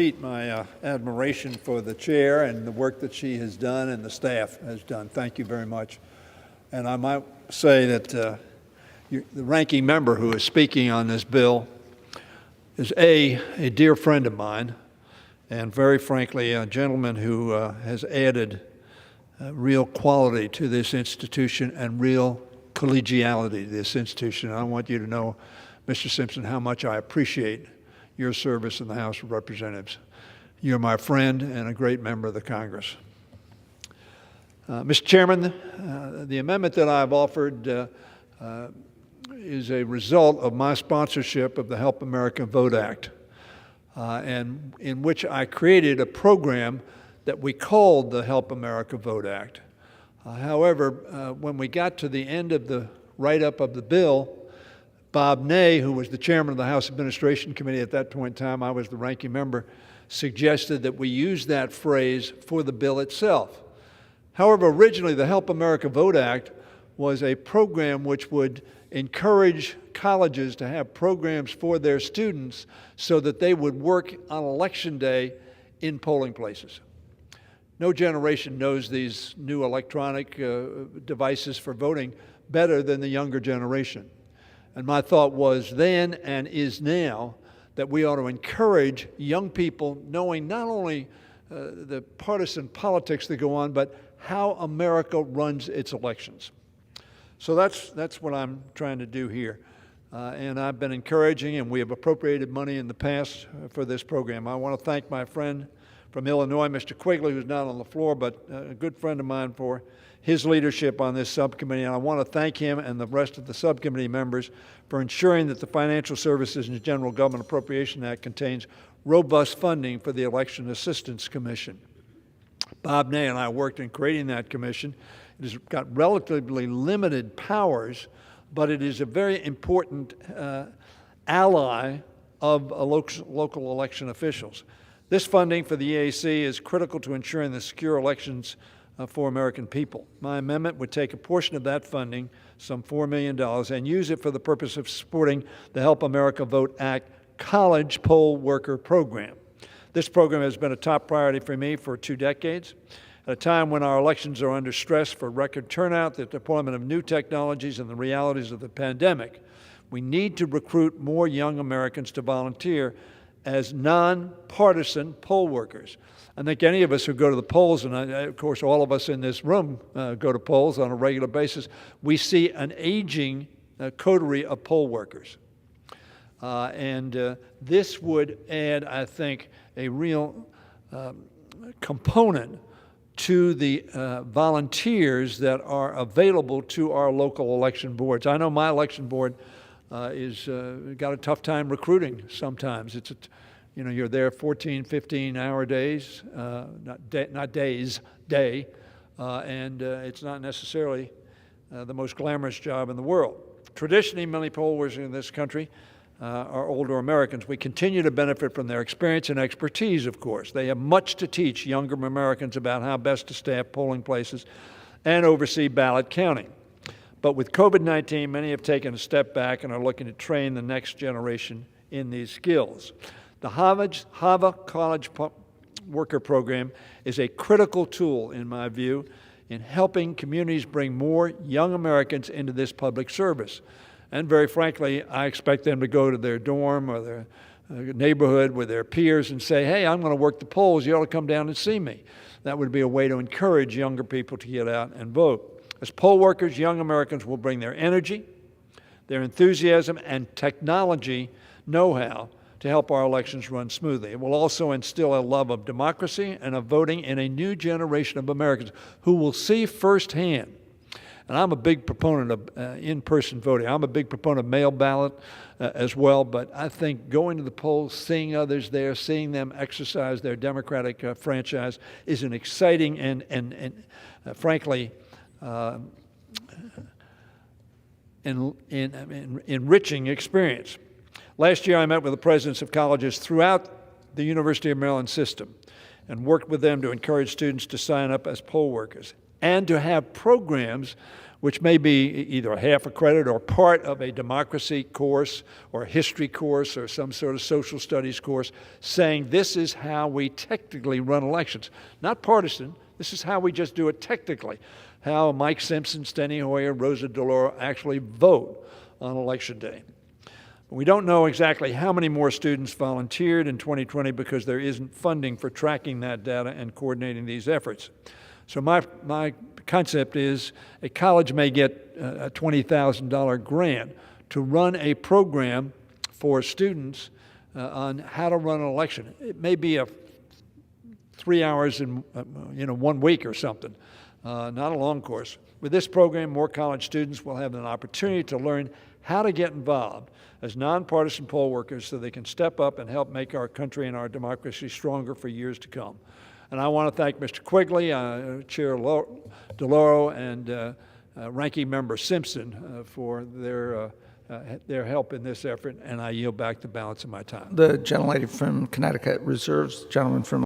My admiration for the chair and the work that she has done and the staff has done. Thank you very much. And I might say that the ranking member who is speaking on this bill is a dear friend of mine, and very frankly, a gentleman who has added real quality to this institution and real collegiality to this institution. I want you to know, Mr. Simpson, how much I appreciate your service in the House of Representatives. You're my friend and a great member of the Congress. Mr. Chairman, the amendment that I've offered is a result of my sponsorship of the Help America Vote Act, and in which I created a program that we called the Help America Vote Act. However, when we got to the end of the write-up of the bill, Bob Ney, who was the chairman of the House Administration Committee at that point in time, I was the ranking member, suggested that we use that phrase for the bill itself. However, originally the Help America Vote Act was a program which would encourage colleges to have programs for their students so that they would work on Election Day in polling places. No generation knows these new electronic devices for voting better than the younger generation. And my thought was then and is now that we ought to encourage young people knowing not only the partisan politics that go on, but how America runs its elections. So that's what I'm trying to do here. And I've been encouraging, and we have appropriated money in the past for this program. I want to thank my friend from Illinois, Mr. Quigley, who's not on the floor, but a good friend of mine, for his leadership on this subcommittee, and I want to thank him and the rest of the subcommittee members for ensuring that the Financial Services and General Government Appropriation Act contains robust funding for the Election Assistance Commission. Bob Ney and I worked in creating that commission. It has got relatively limited powers, but it is a very important ally of local election officials. This funding for the EAC is critical to ensuring the secure elections for American people. My amendment would take a portion of that funding, some $4 million, and use it for the purpose of supporting the Help America Vote Act College Poll Worker Program. This program has been a top priority for me for 2 decades. At a time when our elections are under stress for record turnout, the deployment of new technologies, and the realities of the pandemic, we need to recruit more young Americans to volunteer as nonpartisan poll workers. I think any of us who go to the polls, and of course all of us in this room go to polls on a regular basis, we see an aging coterie of poll workers. And this would add, I think, a real component to the volunteers that are available to our local election boards. I know my election board is got a tough time recruiting sometimes. It's you're there 14, 15-hour days, day, and it's not necessarily the most glamorous job in the world. Traditionally, many poll workers in this country are older Americans. We continue to benefit from their experience and expertise, of course. They have much to teach younger Americans about how best to staff polling places and oversee ballot counting. But with COVID-19, many have taken a step back and are looking to train the next generation in these skills. The HAVA College Worker Program is a critical tool, in my view, in helping communities bring more young Americans into this public service. And very frankly, I expect them to go to their dorm or their neighborhood with their peers and say, hey, I'm going to work the polls. You ought to come down and see me. That would be a way to encourage younger people to get out and vote. As poll workers, young Americans will bring their energy, their enthusiasm, and technology know-how to help our elections run smoothly. It will also instill a love of democracy and of voting in a new generation of Americans who will see firsthand. And I'm a big proponent of in-person voting. I'm a big proponent of mail ballot as well, but I think going to the polls, seeing others there, seeing them exercise their democratic franchise is an exciting and frankly, enriching experience. Last year, I met with the presidents of colleges throughout the University of Maryland system and worked with them to encourage students to sign up as poll workers. and to have programs which may be either a half a credit or part of a democracy course or a history course or some sort of social studies course, saying this is how we technically run elections. Not partisan, this is how we just do it technically. How Mike Simpson, Steny Hoyer, Rosa DeLauro actually vote on Election Day. We don't know exactly how many more students volunteered in 2020 because there isn't funding for tracking that data and coordinating these efforts. So my concept is a college may get a $20,000 grant to run a program for students on how to run an election. It may be 3 hours in 1 week or something, not a long course. With this program, more college students will have an opportunity to learn how to get involved as nonpartisan poll workers so they can step up and help make our country and our democracy stronger for years to come. And I want to thank Mr. Quigley, Chair DeLauro, and Ranking Member Simpson for their help in this effort, and I yield back the balance of my time. The gentlelady from Connecticut reserves. Gentleman from